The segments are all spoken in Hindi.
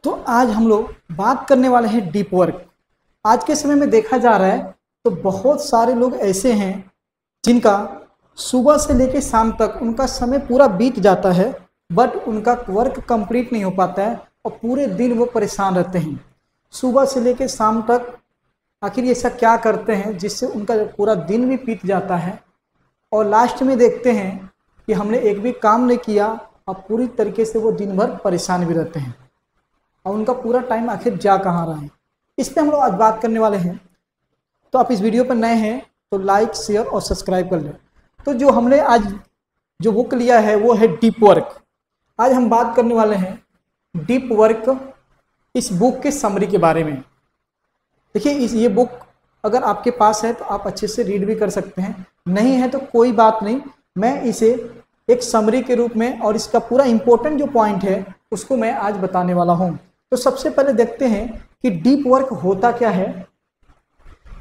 तो आज हम लोग बात करने वाले हैं डीप वर्क। आज के समय में देखा जा रहा है तो बहुत सारे लोग ऐसे हैं जिनका सुबह से लेकर शाम तक उनका समय पूरा बीत जाता है, बट उनका वर्क कंप्लीट नहीं हो पाता है और पूरे दिन वो परेशान रहते हैं। सुबह से लेकर शाम तक आखिर ऐसा क्या करते हैं जिससे उनका पूरा दिन भी बीत जाता है और लास्ट में देखते हैं कि हमने एक भी काम नहीं किया और पूरी तरीके से वो दिन भर परेशान भी रहते हैं और उनका पूरा टाइम आखिर जा कहाँ रहा है। इस पर हम लोग आज बात करने वाले हैं। तो आप इस वीडियो पर नए हैं तो लाइक, शेयर और सब्सक्राइब कर लें। तो जो हमने आज जो बुक लिया है वो है डीप वर्क। आज हम बात करने वाले हैं डीप वर्क, इस बुक के समरी के बारे में। देखिए ये बुक अगर आपके पास है तो आप अच्छे से रीड भी कर सकते हैं, नहीं है तो कोई बात नहीं, मैं इसे एक समरी के रूप में और इसका पूरा इम्पोर्टेंट जो पॉइंट है उसको मैं आज बताने वाला हूँ। तो सबसे पहले देखते हैं कि डीप वर्क होता क्या है।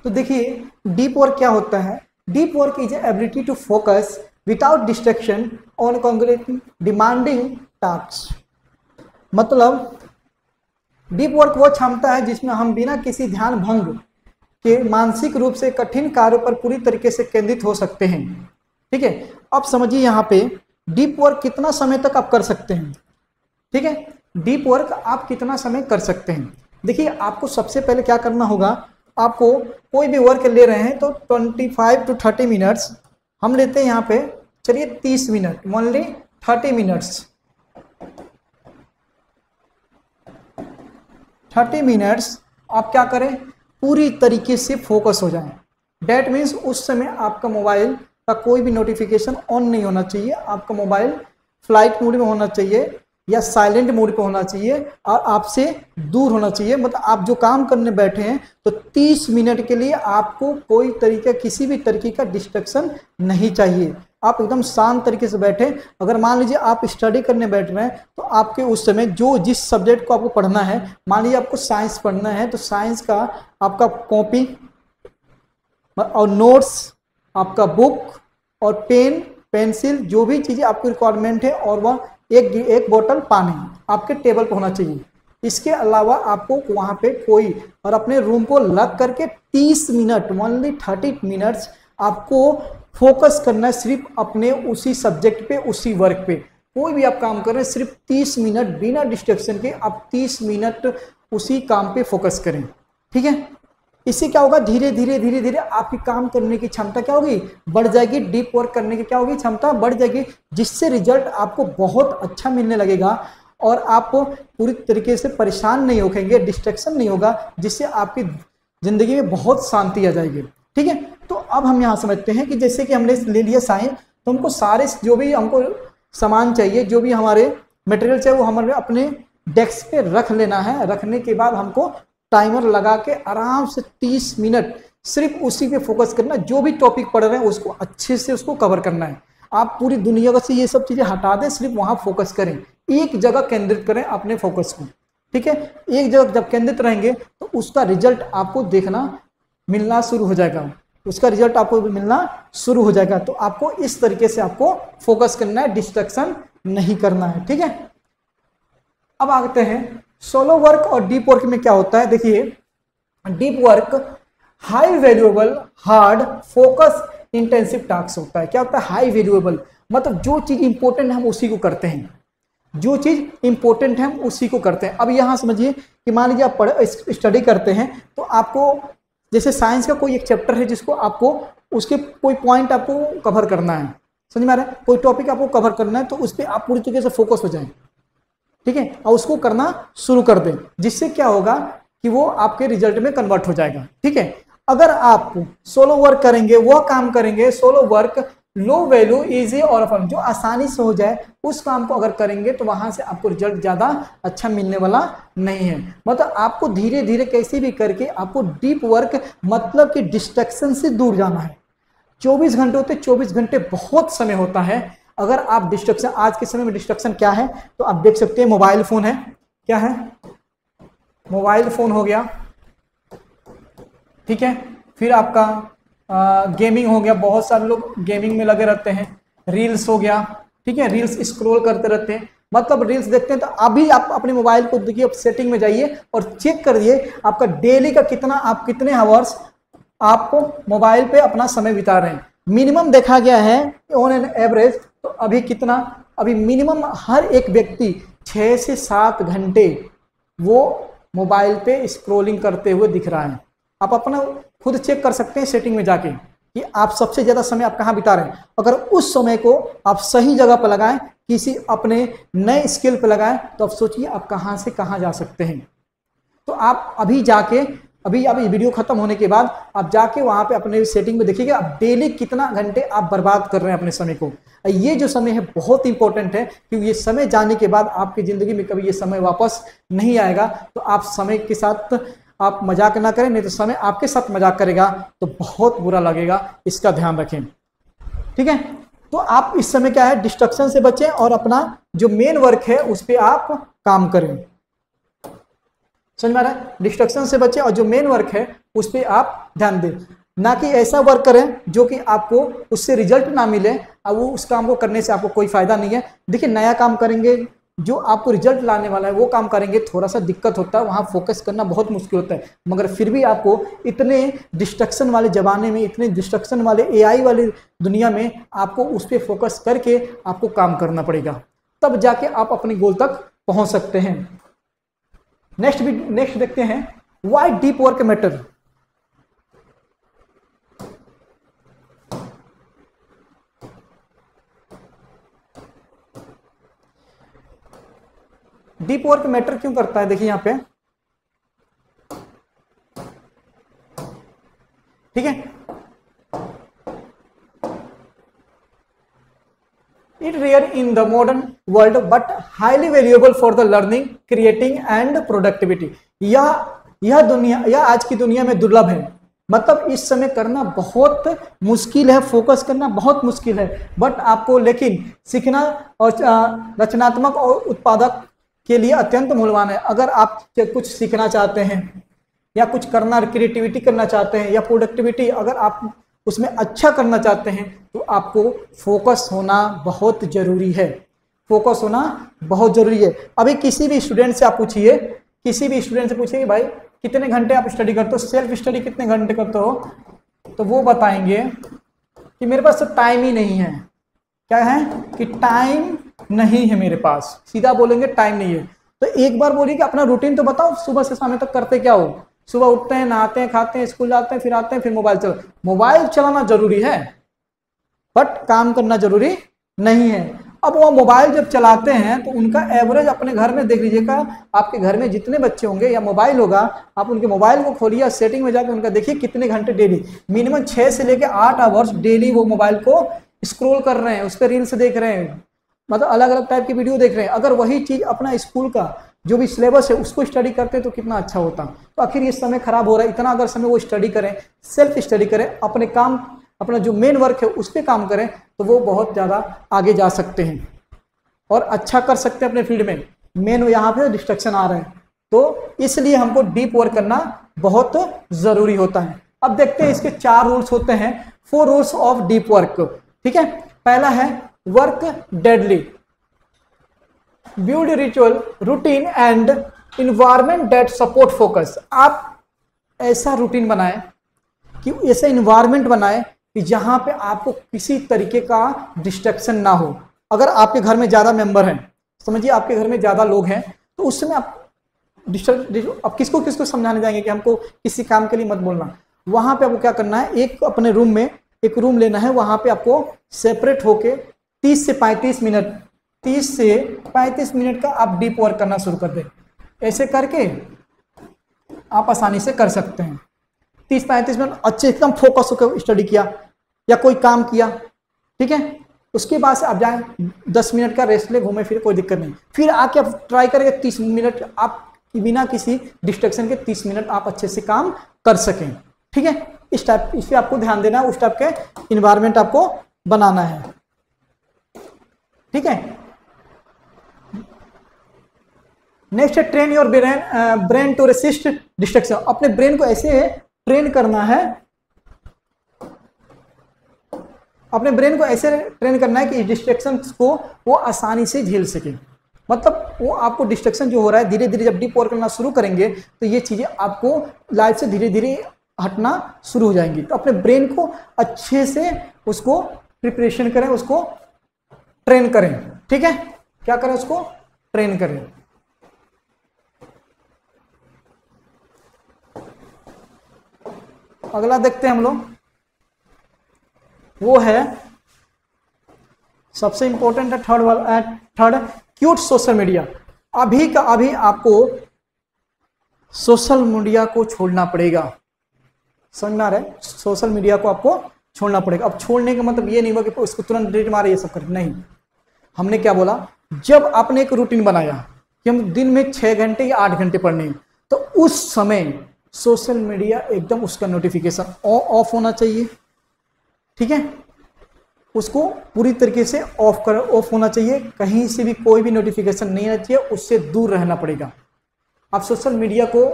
तो देखिए डीप वर्क क्या होता है। Deep work is ability to focus without distraction on concrete demanding task. मतलब डीप वर्क वो क्षमता है जिसमें हम बिना किसी ध्यान भंग के मानसिक रूप से कठिन कार्यों पर पूरी तरीके से केंद्रित हो सकते हैं। ठीक है, अब समझिए यहाँ पे डीप वर्क कितना समय तक आप कर सकते हैं। ठीक है, डीप वर्क आप कितना समय कर सकते हैं। देखिए आपको सबसे पहले क्या करना होगा, आपको कोई भी वर्क ले रहे हैं तो 25 to 30 मिनट्स हम लेते हैं यहाँ पे, चलिए 30 मिनट, ओनली 30 मिनट्स, 30 मिनट्स आप क्या करें, पूरी तरीके से फोकस हो जाएं। डैट मीन्स उस समय आपका मोबाइल का कोई भी नोटिफिकेशन ऑन नहीं होना चाहिए, आपका मोबाइल फ्लाइट मोड में होना चाहिए या साइलेंट मोड पे होना चाहिए और आपसे दूर होना चाहिए। मतलब आप जो काम करने बैठे हैं तो 30 मिनट के लिए आपको कोई तरीके, किसी भी तरीके का डिस्ट्रैक्शन नहीं चाहिए। आप एकदम शांत तरीके से बैठे। अगर मान लीजिए आप स्टडी करने बैठ रहे हैं तो आपके उस समय जो जिस सब्जेक्ट को आपको पढ़ना है, मान लीजिए आपको साइंस पढ़ना है तो साइंस का आपका कॉपी और नोट्स, आपका बुक और पेन पेंसिल, जो भी चीज़ें आपकी रिक्वायरमेंट है, और वह एक बोतल पानी आपके टेबल पर होना चाहिए। इसके अलावा आपको वहाँ पे कोई, और अपने रूम को लॉक करके 30 मिनट, ओनली 30 मिनट्स आपको फोकस करना है सिर्फ अपने उसी सब्जेक्ट पे, उसी वर्क पे। कोई भी आप काम कर रहे हैं सिर्फ 30 मिनट बिना डिस्ट्रैक्शन के आप 30 मिनट उसी काम पे फोकस करें। ठीक है, इससे क्या होगा, धीरे धीरे आपकी काम करने की क्षमता क्या होगी, बढ़ जाएगी। डीप वर्क करने की क्या होगी, क्षमता बढ़ जाएगी, जिससे रिजल्ट आपको बहुत अच्छा मिलने लगेगा और आप पूरी तरीके से परेशान नहीं होंगे, डिस्ट्रैक्शन नहीं होगा, जिससे आपकी जिंदगी में बहुत शांति आ जाएगी। ठीक है, तो अब हम यहाँ समझते हैं कि जैसे कि हमने ले लिया साइंस, तो हमको सारे जो भी हमको सामान चाहिए, जो भी हमारे मटेरियल चाहिए, वो हमारे अपने डेस्क पे रख लेना है। रखने के बाद हमको टाइमर लगा के आराम से 30 मिनट सिर्फ उसी पे फोकस करना। जो भी टॉपिक पढ़ रहे हैं उसको अच्छे से उसको कवर करना है। आप पूरी दुनिया से ये सब चीज़ें हटा दें, सिर्फ वहाँ फोकस करें, एक जगह केंद्रित करें अपने फोकस को। ठीक है, एक जगह जब केंद्रित रहेंगे तो उसका रिजल्ट आपको देखना मिलना शुरू हो जाएगा, उसका रिजल्ट आपको मिलना शुरू हो जाएगा। तो आपको इस तरीके से आपको फोकस करना है, डिस्ट्रैक्शन नहीं करना है। ठीक है, अब आते हैं सोलो वर्क और डीप वर्क में क्या होता है। देखिए deep work high valuable hard focus intensive task होता है। क्या होता है, हाई वैल्यूएबल, मतलब जो चीज इंपॉर्टेंट है हम उसी को करते हैं, जो चीज इंपॉर्टेंट है हम उसी को करते हैं। अब यहाँ समझिए कि मान लीजिए आप स्टडी करते हैं तो आपको जैसे साइंस का कोई एक चैप्टर है जिसको आपको उसके कोई पॉइंट आपको कवर करना है, समझ में आ रहा है, कोई टॉपिक आपको कवर करना है, तो उस पर आप पूरी तरीके से फोकस हो जाए। ठीक है, और उसको करना शुरू कर दें, जिससे क्या होगा कि वो आपके रिजल्ट में कन्वर्ट हो जाएगा। ठीक है, अगर आप सोलो वर्क करेंगे, वह काम करेंगे solo work low value easy और फन, जो आसानी से हो जाए, उस काम को अगर करेंगे तो वहां से आपको रिजल्ट ज्यादा अच्छा मिलने वाला नहीं है। मतलब आपको धीरे धीरे कैसे भी करके आपको डीप वर्क, मतलब कि डिस्ट्रैक्शन से दूर जाना है। 24 घंटे होते, 24 घंटे बहुत समय होता है। अगर आप डिस्ट्रैक्शन, आज के समय में डिस्ट्रैक्शन क्या है तो आप देख सकते हैं, मोबाइल फोन है, क्या है, मोबाइल फोन हो गया। ठीक है, फिर आपका गेमिंग हो गया, बहुत सारे लोग गेमिंग में लगे रहते हैं। रील्स हो गया, ठीक है, रील्स स्क्रॉल करते रहते हैं। मतलब रील्स देखते हैं, तो अभी आप अपने मोबाइल को देखिए, सेटिंग में जाइए और चेक करिए आपका डेली का कितना, आप कितने आवर्स आपको मोबाइल पे अपना समय बिता रहे हैं। मिनिमम देखा गया है ऑन एन एवरेज, तो अभी कितना, अभी मिनिमम हर एक व्यक्ति 6 से 7 घंटे वो मोबाइल पे स्क्रॉलिंग करते हुए दिख रहा है। आप अपना खुद चेक कर सकते हैं सेटिंग में जाके कि आप सबसे ज़्यादा समय आप कहाँ बिता रहे हैं। अगर उस समय को आप सही जगह पर लगाएं, किसी अपने नए स्किल पर लगाएं, तो आप सोचिए आप कहाँ से कहाँ जा सकते हैं। तो आप अभी जाके, अभी आप वीडियो खत्म होने के बाद आप जाके वहाँ पे अपने सेटिंग में देखिएगा आप डेली कितना घंटे आप बर्बाद कर रहे हैं अपने समय को। ये जो समय है बहुत इंपॉर्टेंट है, क्योंकि ये समय जाने के बाद आपकी ज़िंदगी में कभी ये समय वापस नहीं आएगा। तो आप समय के साथ आप मजाक ना करें, नहीं तो समय आपके साथ मजाक करेगा तो बहुत बुरा लगेगा, इसका ध्यान रखें। ठीक है, तो आप इस समय क्या है, डिस्ट्रक्शन से बचें और अपना जो मेन वर्क है उस पर आप काम करें। समझ में आ रहा है? डिस्ट्रक्शन से बचें और जो मेन वर्क है उस पर आप ध्यान दें, ना कि ऐसा वर्क करें जो कि आपको उससे रिजल्ट ना मिले और वो उस काम को करने से आपको कोई फायदा नहीं है। देखिए, नया काम करेंगे, जो आपको रिजल्ट लाने वाला है वो काम करेंगे, थोड़ा सा दिक्कत होता है, वहाँ फोकस करना बहुत मुश्किल होता है, मगर फिर भी आपको इतने डिस्ट्रक्शन वाले ज़माने में, इतने डिस्ट्रक्शन वाले एआई वाली दुनिया में आपको उस पर फोकस करके आपको काम करना पड़ेगा, तब जाके आप अपने गोल तक पहुँच सकते हैं। नेक्स्ट देखते हैं, why deep work matter. Deep work matter क्यों करता है, देखिए यहां पे, ठीक है, it rare in the modern world but highly valuable for the learning, creating and productivity. यह दुनिया, यह आज की दुनिया में दुर्लभ है। मतलब इस समय करना बहुत मुश्किल है, फोकस करना बहुत मुश्किल है, बट आपको लेकिन सीखना और रचनात्मक और उत्पादक के लिए अत्यंत मूल्यवान है। अगर आप कुछ सीखना चाहते हैं या कुछ करना, क्रिएटिविटी करना चाहते हैं या प्रोडक्टिविटी, अगर आप उसमें अच्छा करना चाहते हैं तो आपको फोकस होना बहुत जरूरी है। फोकस होना बहुत जरूरी है। अभी किसी भी स्टूडेंट से आप पूछिए, किसी भी स्टूडेंट से पूछिए कि भाई कितने घंटे आप स्टडी करते हो, सेल्फ स्टडी कितने घंटे करते हो, तो वो बताएंगे कि मेरे पास तो टाइम ही नहीं है। क्या है कि टाइम नहीं है मेरे पास, सीधा बोलेंगे टाइम नहीं है। तो एक बार बोलिए कि अपना रूटीन तो बताओ, सुबह से शाम तक करते क्या हो। सुबह उठते हैं, नहाते हैं, खाते हैं, स्कूल जाते हैं, फिर आते हैं, फिर मोबाइल चलाना जरूरी है बट काम करना जरूरी नहीं है। अब वो मोबाइल जब चलाते हैं तो उनका एवरेज अपने घर में देख लीजिएगा, आपके घर में जितने बच्चे होंगे या मोबाइल होगा, आप उनके मोबाइल को खोलिए, सेटिंग में जाकर उनका देखिए कितने घंटे डेली, मिनिमम 6 से लेकर 8 आवर्स डेली वो मोबाइल को स्क्रॉल कर रहे हैं, उस पर रील्स देख रहे हैं, मतलब अलग अलग टाइप की वीडियो देख रहे हैं। अगर वही चीज अपना स्कूल का जो भी सिलेबस है उसको स्टडी करते तो कितना अच्छा होता। तो आखिर ये समय खराब हो रहा है, इतना अगर समय वो स्टडी करें, सेल्फ स्टडी करें, अपने काम, अपना जो मेन वर्क है उस पर काम करें, तो वो बहुत ज़्यादा आगे जा सकते हैं और अच्छा कर सकते हैं अपने फील्ड में। मेन यहाँ पे डिस्ट्रक्शन आ रहे हैं, तो इसलिए हमको डीप वर्क करना बहुत ज़रूरी होता है। अब देखते हैं इसके 4 रूल्स होते हैं, 4 रूल्स ऑफ डीप वर्क। ठीक है, पहला है work deadly, build ritual, routine and environment that support focus. आप ऐसा रूटीन बनाएं कि ऐसा इन्वायरमेंट बनाएं कि जहां पे आपको किसी तरीके का डिस्ट्रैक्शन ना हो। अगर आपके घर में ज़्यादा मेंबर हैं, समझिए आपके घर में ज़्यादा लोग हैं, तो उस समय आप अब किसको किसको समझाने जाएंगे कि हमको किसी काम के लिए मत बोलना। वहां पे आपको क्या करना है, एक अपने रूम में एक रूम लेना है, वहां पे आपको सेपरेट होके 30 से 35 मिनट 30 से 35 मिनट का आप डीप वर्क करना शुरू कर दें। ऐसे करके आप आसानी से कर सकते हैं। 30-35 मिनट अच्छे एकदम फोकस होकर स्टडी किया या कोई काम किया, ठीक है, उसके बाद से आप जाएं 10 मिनट का रेस्ट ले, घूमे फिर, कोई दिक्कत नहीं। फिर आके आप ट्राई करेंगे 30 मिनट आप बिना किसी डिस्ट्रैक्शन के 30 मिनट आप अच्छे से काम कर सकें। ठीक है, इस टाइप, इस पर आपको ध्यान देना है, उस टाइप के इन्वायरमेंट आपको बनाना है। ठीक है, नेक्स्ट है train your brain to resist distraction. अपने ब्रेन को ऐसे ट्रेन करना है, अपने ब्रेन को ऐसे ट्रेन करना है कि डिस्ट्रैक्शन को वो आसानी से झेल सके। मतलब वो आपको डिस्ट्रक्शन जो हो रहा है, धीरे धीरे जब डीप वर्क करना शुरू करेंगे तो ये चीज़ें आपको लाइफ से धीरे धीरे हटना शुरू हो जाएंगी। तो अपने ब्रेन को अच्छे से उसको प्रिपरेशन करें, उसको ट्रेन करें। ठीक है, क्या करें, उसको ट्रेन करें। अगला देखते हैं हम लोग, वो है सबसे इंपॉर्टेंट है थर्ड क्यूट सोशल मीडिया। अभी का अभी आपको सोशल मीडिया को छोड़ना पड़ेगा। समझ में आ रहा है, सोशल मीडिया को आपको छोड़ना पड़ेगा। अब छोड़ने का मतलब ये नहीं हुआ कि उसको तुरंत डिलीट मारे ये सब कर, नहीं। हमने क्या बोला, जब आपने एक रूटीन बनाया कि हम दिन में 6 घंटे या 8 घंटे पढ़ने, तो उस समय सोशल मीडिया एकदम उसका नोटिफिकेशन ऑफ होना चाहिए। ठीक है, उसको पूरी तरीके से ऑफ होना चाहिए। कहीं से भी कोई भी नोटिफिकेशन नहीं आना चाहिए, उससे दूर रहना पड़ेगा। आप सोशल मीडिया को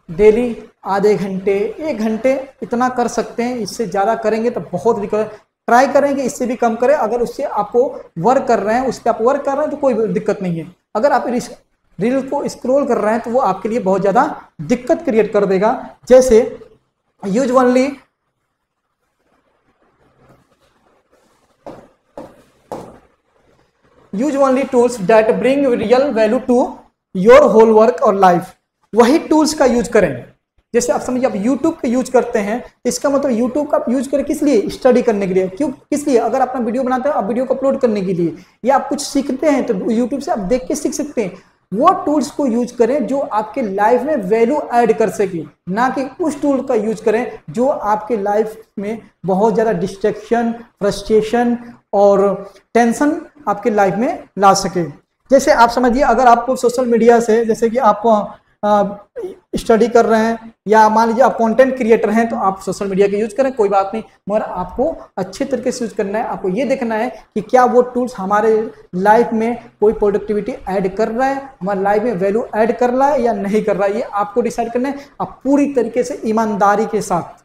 डेली आधे घंटे 1 घंटे इतना कर सकते हैं। इससे ज़्यादा करेंगे तो बहुत दिक्कत। ट्राई करेंगे इससे भी कम करें। अगर उससे आपको वर्क कर रहे हैं, उस पर आप वर्क कर रहे हैं तो कोई दिक्कत नहीं है। अगर आप रील को स्क्रॉल कर रहे हैं तो वो आपके लिए बहुत ज़्यादा दिक्कत क्रिएट कर देगा। जैसे use only tools that bring real value to your whole work और लाइफ। वही टूल्स का यूज करें। जैसे आप समझिए, आप YouTube का यूज करते हैं, इसका मतलब YouTube का आप यूज करें किस लिए, स्टडी करने के लिए। क्यों, किस लिए, अगर अपना वीडियो बनाते हैं आप वीडियो को अपलोड करने के लिए, या आप कुछ सीखते हैं तो YouTube से आप देख के सीख सकते हैं। वो टूल्स को यूज करें जो आपके लाइफ में वैल्यू ऐड कर सके, ना कि उस टूल का यूज करें जो आपके लाइफ में बहुत ज़्यादा डिस्ट्रैक्शन, फ्रस्ट्रेशन और टेंशन आपके लाइफ में ला सके। जैसे आप समझिए, अगर आपको सोशल मीडिया से, जैसे कि आप स्टडी कर रहे हैं या मान लीजिए आप कंटेंट क्रिएटर हैं, तो आप सोशल मीडिया का यूज करें, कोई बात नहीं, मगर आपको अच्छे तरीके से यूज करना है। आपको ये देखना है कि क्या वो टूल्स हमारे लाइफ में कोई प्रोडक्टिविटी ऐड कर रहा है, हमारे लाइफ में वैल्यू ऐड कर रहा है या नहीं कर रहा है, ये आपको डिसाइड करना है। आप पूरी तरीके से ईमानदारी के साथ,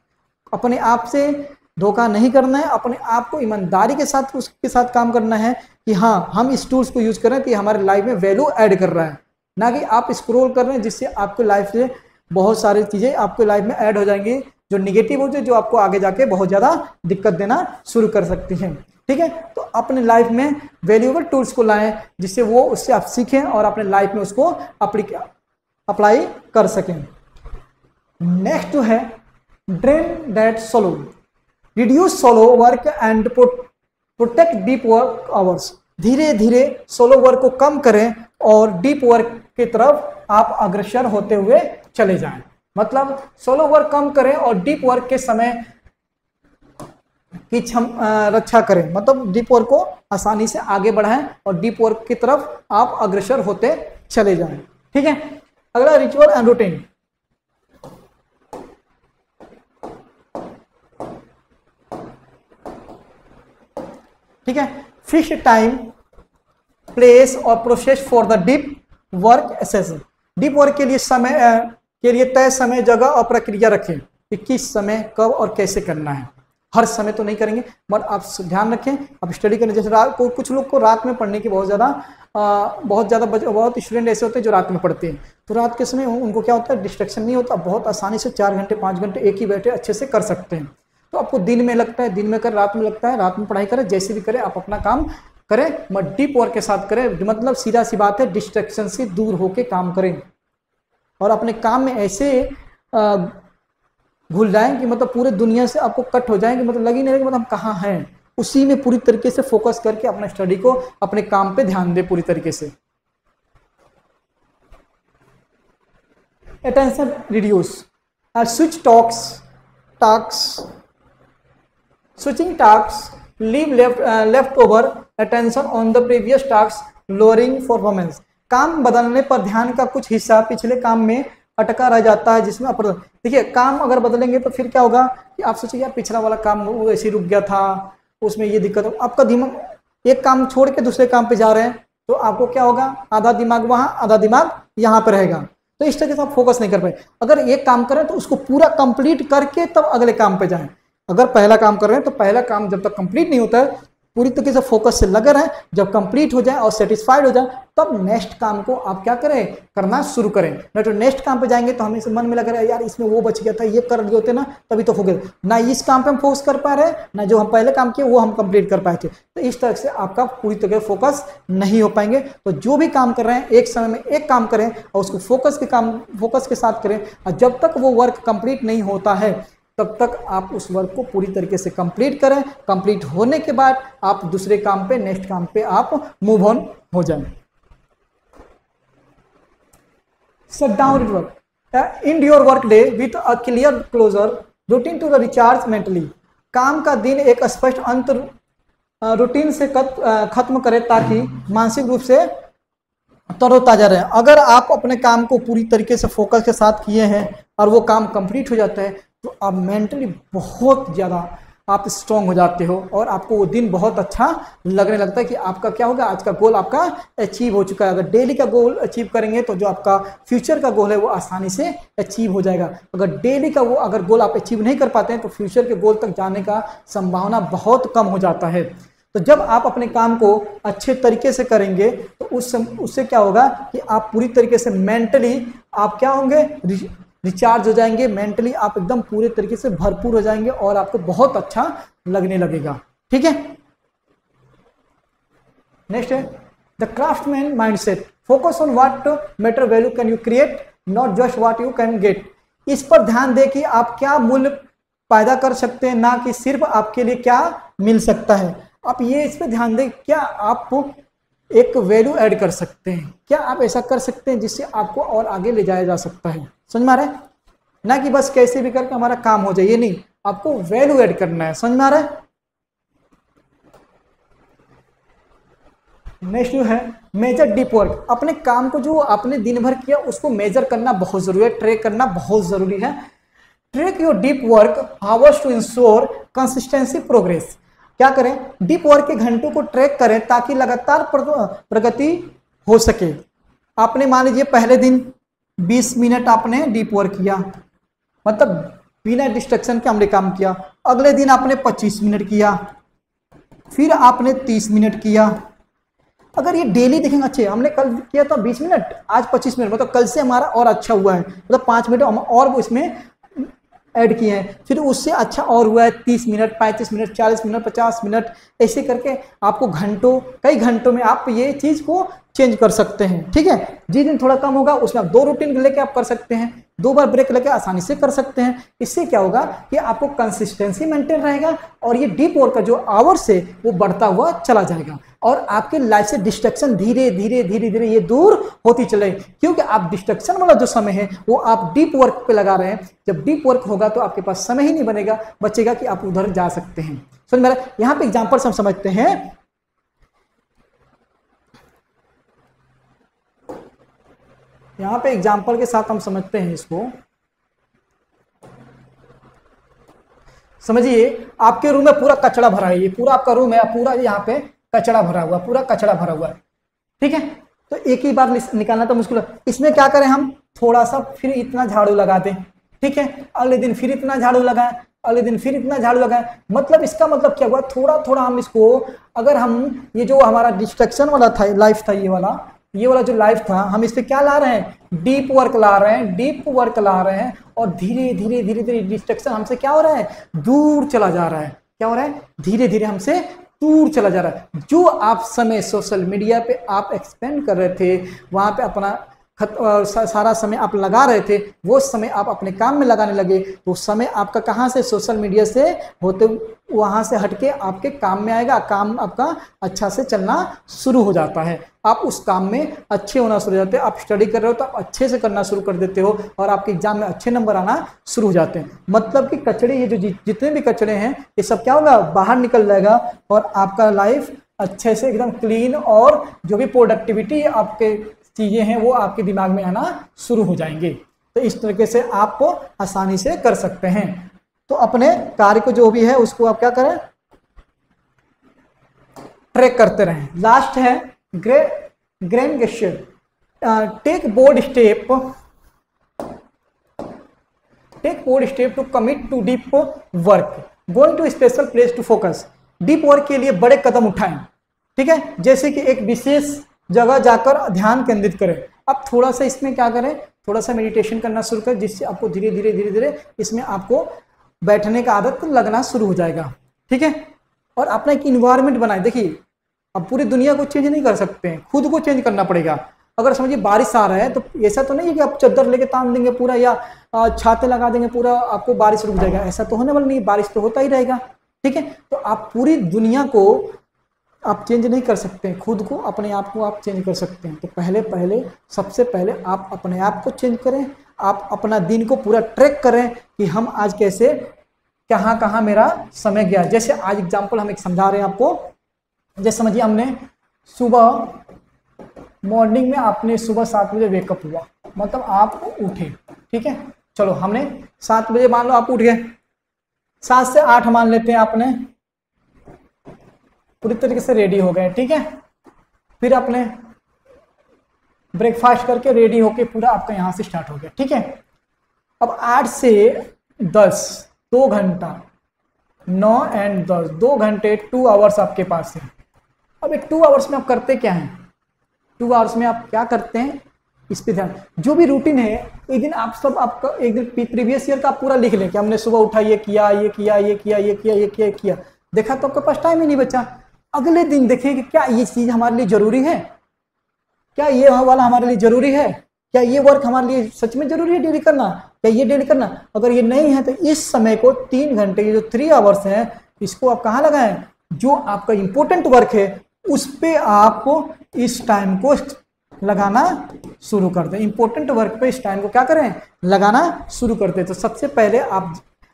अपने आप से धोखा नहीं करना है, अपने आप को ईमानदारी के साथ उसके साथ काम करना है कि हाँ, हम इस टूल्स को यूज करें कि हमारे लाइफ में वैल्यू ऐड कर रहा है, ना कि आप स्क्रॉल कर रहे हैं जिससे आपके लाइफ से बहुत सारी चीज़ें आपके लाइफ में ऐड हो जाएंगी जो निगेटिव होती है, जो आपको आगे जाके बहुत ज़्यादा दिक्कत देना शुरू कर सकती हैं। ठीक है, तो अपने लाइफ में वैल्यूएबल टूल्स को लाएं जिससे वो उससे आप सीखें और अपने लाइफ में उसको अप्लाई कर सकें। नेक्स्ट है drain that solo, reduce solo work and protect deep work hours. धीरे धीरे सोलो वर्क को कम करें और डीप वर्क की तरफ आप अग्रसर होते हुए चले जाएं। मतलब सोलो वर्क कम करें और डीप वर्क के समय की रक्षा करें। मतलब डीप वर्क को आसानी से आगे बढ़ाएं और डीप वर्क की तरफ आप अग्रसर होते चले जाएं। ठीक है, अगला रिचुअल एंड रूटीन। ठीक है, फिक्स टाइम, प्लेस और process for the deep work access. Deep work के लिए तय समय, जगह और प्रक्रिया रखें कि किस समय, कब और कैसे करना है। हर समय तो नहीं करेंगे, मगर आप ध्यान रखें, आप स्टडी करें। जैसे रात को, कुछ लोग को रात में पढ़ने की बहुत स्टूडेंट ऐसे होते हैं जो रात में पढ़ते हैं, तो रात के समय उनको क्या होता है, डिस्ट्रैक्शन नहीं होता, बहुत आसानी से 4 घंटे 5 घंटे एक ही बैठे अच्छे से कर सकते हैं। तो आपको दिन में लगता है, दिन में कर, रात में लगता है, रात में पढ़ाई करें, जैसे भी करें आप अपना काम करें, मगर डीप वर्क के साथ करें। मतलब सीधा सी बात है, डिस्ट्रैक्शन से दूर होके काम करें और अपने काम में ऐसे भूल जाएं कि मतलब पूरे दुनिया से आपको कट हो जाएंगे, मतलब लगी नहीं रहेगी मतलब हम कहाँ हैं। उसी में पूरी तरीके से फोकस करके अपना स्टडी को, अपने काम पे ध्यान दें पूरी तरीके से। Attention reduce, switch switching tasks, leave left over attention on the previous tasks, lowering performance। काम बदलने पर ध्यान का कुछ हिस्सा पिछले काम में अटका रह जाता है, जिसमें देखिए, काम अगर बदलेंगे तो फिर क्या होगा कि आप सोचिए यार पिछला वाला काम वो ऐसे रुक गया था, उसमें ये दिक्कत हो, आपका दिमाग एक काम छोड़ के दूसरे काम पे जा रहे हैं, तो आपको क्या होगा, आधा दिमाग वहां, आधा दिमाग यहाँ पे रहेगा। तो इस तरीके से आप फोकस नहीं कर पाए। अगर एक काम करें तो उसको पूरा कंप्लीट करके तब अगले काम पे जाएं। अगर पहला काम कर रहे हैं तो पहला काम जब तक कंप्लीट नहीं होता है पूरी तरीके से फोकस से लगे रहें। जब कंप्लीट हो जाए और सेटिस्फाइड हो जाए तब नेक्स्ट काम को आप क्या करें, करना शुरू करें। नहीं तो नेक्स्ट काम पे जाएंगे तो हमें मन में लग रहा है यार इसमें वो बच गया था, ये कर लिए होते ना तभी तो हो गया, ना इस काम पे हम फोकस कर पा रहे, ना जो हम पहले काम किए वो हम कंप्लीट कर पाए थे। तो इस तरह से आपका पूरी तरह से फोकस नहीं हो पाएंगे। तो जो भी काम कर रहे हैं एक समय में एक काम करें और उसको फोकस के साथ करें, और जब तक वो वर्क कंप्लीट नहीं होता है तब तक आप उस वर्क को पूरी तरीके से कंप्लीट करें। कंप्लीट होने के बाद आप दूसरे काम पे, नेक्स्ट काम पे आप मूव ऑन हो जाएं। Shut down work, end your work day with a clear closure routine to the recharge mentally. काम का दिन एक स्पष्ट अंत रूटीन से खत्म करें ताकि मानसिक रूप से तरोताजा रहे। अगर आप अपने काम को पूरी तरीके से फोकस के साथ किए हैं और वो काम कंप्लीट हो जाता है तो आप मेंटली बहुत ज़्यादा आप स्ट्रॉन्ग हो जाते हो और आपको वो दिन बहुत अच्छा लगने लगता है कि आपका क्या होगा, आज का गोल आपका अचीव हो चुका है। अगर डेली का गोल अचीव करेंगे तो जो आपका फ्यूचर का गोल है वो आसानी से अचीव हो जाएगा। अगर डेली का वो अगर गोल आप अचीव नहीं कर पाते हैं तो फ्यूचर के गोल तक जाने का संभावना बहुत कम हो जाता है। तो जब आप अपने काम को अच्छे तरीके से करेंगे तो उससे क्या होगा कि आप पूरी तरीके से मेंटली आप क्या होंगे, रिचार्ज हो जाएंगे। मेंटली आप एकदम पूरे तरीके से भरपूर हो जाएंगे और आपको बहुत अच्छा लगने लगेगा। ठीक है, नेक्स्ट है the craftsman mindset, focus on what matter value can you create not just what you can get. इस पर ध्यान दें कि आप क्या मूल्य पैदा कर सकते हैं, ना कि सिर्फ आपके लिए क्या मिल सकता है। आप ये इस पर ध्यान दें, क्या आप एक वैल्यू ऐड कर सकते हैं, क्या आप ऐसा कर सकते हैं जिससे आपको और आगे ले जाया जा सकता है। समझ में आ रहा है, ना कि बस कैसे भी करके हमारा काम हो जाए, ये नहीं, आपको वैल्यू ऐड करना है। समझ में आ रहा है। नेक्स्ट जो है मेजर डीप वर्क, अपने काम को जो आपने दिन भर किया उसको मेजर करना बहुत जरूरी है, ट्रैक करना बहुत जरूरी है। Track your deep work hours to ensure consistency progress. क्या करें, डीप वर्क के घंटों को ट्रैक करें ताकि लगातार प्रगति हो सके। आपने मान लीजिए पहले दिन 20 मिनट आपने डीप वर्क किया, मतलब बिना डिस्ट्रक्शन के हमने काम किया। अगले दिन आपने 25 मिनट किया, फिर आपने 30 मिनट किया। अगर ये डेली देखेंगे, अच्छे हमने कल किया था 20 मिनट, आज 25 मिनट, मतलब कल से हमारा और अच्छा हुआ है, मतलब 5 मिनट हम और इसमें ऐड किए हैं, फिर उससे अच्छा और हुआ है 30 मिनट, 35 मिनट, 40 मिनट, 50 मिनट, ऐसे करके आपको कई घंटों में आप ये चीज़ को चेंज कर सकते हैं। ठीक है, जिस दिन थोड़ा कम होगा उसमें आप 2 रूटीन लेके आप कर सकते हैं, 2 बार ब्रेक लेके आसानी से कर सकते हैं। इससे क्या होगा कि आपको कंसिस्टेंसी मेंटेन रहेगा और ये डीप वर्क का जो आवर्स है वो बढ़ता हुआ चला जाएगा और आपके लाइफ से डिस्ट्रक्शन धीरे धीरे ये दूर होती चले, क्योंकि आप डिस्ट्रक्शन वाला जो समय है वो आप डीप वर्क पे लगा रहे हैं। जब डीप वर्क होगा तो आपके पास समय ही नहीं बचेगा कि आप उधर जा सकते हैं। समझ में, यहाँ पे एग्जाम्पल हम समझते हैं। यहाँ पे एग्जाम्पल के साथ हम समझते हैं इसको। समझिए आपके रूम में पूरा कचरा भरा है, ये पूरा आपका रूम है, पूरा यहाँ पे कचरा भरा हुआ, पूरा कचरा भरा हुआ है। ठीक है, तो एक ही बार निकालना तो मुश्किल है। इसमें क्या करें, हम थोड़ा सा फिर इतना झाड़ू लगा दें। ठीक है, अगले दिन फिर इतना झाड़ू लगाएं, अगले दिन फिर इतना झाड़ू लगाएं। मतलब इसका मतलब क्या हुआ, थोड़ा थोड़ा हम इसको, अगर हम ये जो हमारा डिस्ट्रक्शन वाला था लाइफ था, ये वाला जो लाइफ था, हम इस पे क्या ला रहे हैं, डीप वर्क ला रहे हैं, डीप वर्क ला रहे हैं और धीरे धीरे डिस्ट्रक्शन हमसे क्या हो रहा है, दूर चला जा रहा है। क्या हो रहा है, धीरे धीरे हमसे दूर चला जा रहा है। जो आप समय सोशल मीडिया पे आप एक्सपेंड कर रहे थे, वहां पे अपना सारा समय आप लगा रहे थे, वो समय आप अपने काम में लगाने लगे, तो समय आपका कहाँ से, सोशल मीडिया से होते वहां से हटके आपके काम में आएगा। काम आपका अच्छा से चलना शुरू हो जाता है, आप उस काम में अच्छे होना शुरू हो जाते हैं। आप स्टडी कर रहे हो तो आप अच्छे से करना शुरू कर देते हो और आपके एग्जाम में अच्छे नंबर आना शुरू हो जाते हैं। मतलब कि कचड़े, ये जो जितने भी कचड़े हैं ये सब क्या होगा, बाहर निकल जाएगा और आपका लाइफ अच्छे से एकदम क्लीन, और जो भी प्रोडक्टिविटी आपके चीजें हैं वो आपके दिमाग में आना शुरू हो जाएंगे। तो इस तरीके से आप आसानी से कर सकते हैं। तो अपने कार्य को जो भी है उसको आप क्या करें, ट्रैक करते रहें। लास्ट है grand gesture, take bold step to commit to deep work, going to special place to focus. Deep work के लिए बड़े कदम उठाएं, ठीक है, जैसे कि एक विशेष जगह जाकर ध्यान केंद्रित करें। अब थोड़ा सा इसमें क्या करें, थोड़ा सा मेडिटेशन करना शुरू करें, जिससे आपको धीरे धीरे इसमें आपको बैठने का आदत लगना शुरू हो जाएगा, ठीक है। और अपना एक इन्वायरमेंट बनाए। देखिए अब पूरी दुनिया को चेंज नहीं कर सकते हैं, खुद को चेंज करना पड़ेगा। अगर समझिए बारिश आ रहा है तो ऐसा तो नहीं है कि आप चादर लेके तान देंगे पूरा या छाते लगा देंगे पूरा, आपको बारिश रुक जाएगा, ऐसा तो होने वाला नहीं, बारिश तो होता ही रहेगा, ठीक है। तो आप पूरी दुनिया को आप चेंज नहीं कर सकते हैं, खुद को, अपने आप को आप चेंज कर सकते हैं। तो पहले सबसे पहले आप अपने आप को चेंज करें, आप अपना दिन को पूरा ट्रैक करें कि हम आज कैसे, कहाँ कहाँ मेरा समय गया। जैसे आज एग्जाम्पल हम एक समझा रहे हैं आपको, जैसे समझिए हमने सुबह मॉर्निंग में आपने सुबह 7 बजे वेकअप हुआ, मतलब आप उठे, ठीक है। चलो हमने 7 बजे मान लो आप उठ गए, 7 से 8 मान लेते हैं आपने पूरी तरीके से रेडी हो गए, ठीक है। फिर आपने ब्रेकफास्ट करके रेडी होके पूरा आपका यहाँ से स्टार्ट हो गया, ठीक है। अब 8 से 10 2 घंटा, 9 और 10 2 घंटे, 2 आवर्स आपके पास है। अब एक 2 आवर्स में आप करते क्या हैं, 2 आवर्स में आप क्या करते हैं इस पे ध्यान। जो भी रूटीन है एक दिन आप सब, आपका एक दिन प्रीवियस ईयर का आप पूरा लिख लें कि हमने सुबह उठा ये किया, ये किया, ये किया, ये किया, ये किया, ये किया, देखा तो आपके पास टाइम ही नहीं बचा। अगले दिन देखें कि क्या ये चीज हमारे लिए जरूरी है, क्या ये वाला हमारे लिए जरूरी है, क्या ये वर्क हमारे लिए सच में जरूरी है डेली करना, क्या ये डेली करना। अगर ये नहीं है तो इस समय को 3 घंटे के जो 3 आवर्स हैं इसको आप कहाँ लगाएं, जो आपका इंपॉर्टेंट वर्क है उस पे आप इस टाइम को लगाना शुरू कर दें। इंपॉर्टेंट वर्क पे इस टाइम को क्या करें, लगाना शुरू कर दें। तो सबसे पहले आप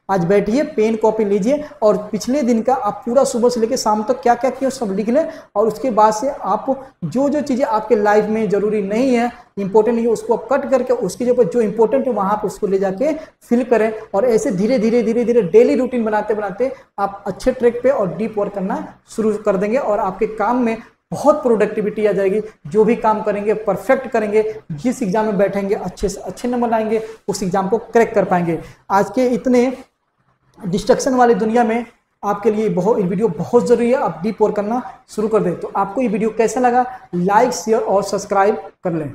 आज बैठिए, पेन कॉपी लीजिए और पिछले दिन का आप पूरा सुबह से लेकर शाम तक क्या क्या किया सब लिख लें। और उसके बाद से आप जो जो चीज़ें आपके लाइफ में जरूरी नहीं है, इंपॉर्टेंट नहीं है, उसको आप कट करके उसकी जगह जो इंपॉर्टेंट है वहाँ पर उसको ले जाके फिल करें। और ऐसे धीरे धीरे डेली रूटीन बनाते बनाते आप अच्छे ट्रैक पे और डीप वर्क करना शुरू कर देंगे और आपके काम में बहुत प्रोडक्टिविटी आ जाएगी। जो भी काम करेंगे परफेक्ट करेंगे, जिस एग्जाम में बैठेंगे अच्छे से अच्छे नंबर लाएंगे, उस एग्जाम को क्रैक कर पाएंगे। आज के इतने डिस्ट्रक्शन वाली दुनिया में आपके लिए ये वीडियो बहुत ज़रूरी है। आप डीप वर्क करना शुरू कर दें। तो आपको ये वीडियो कैसा लगा, लाइक शेयर और सब्सक्राइब कर लें।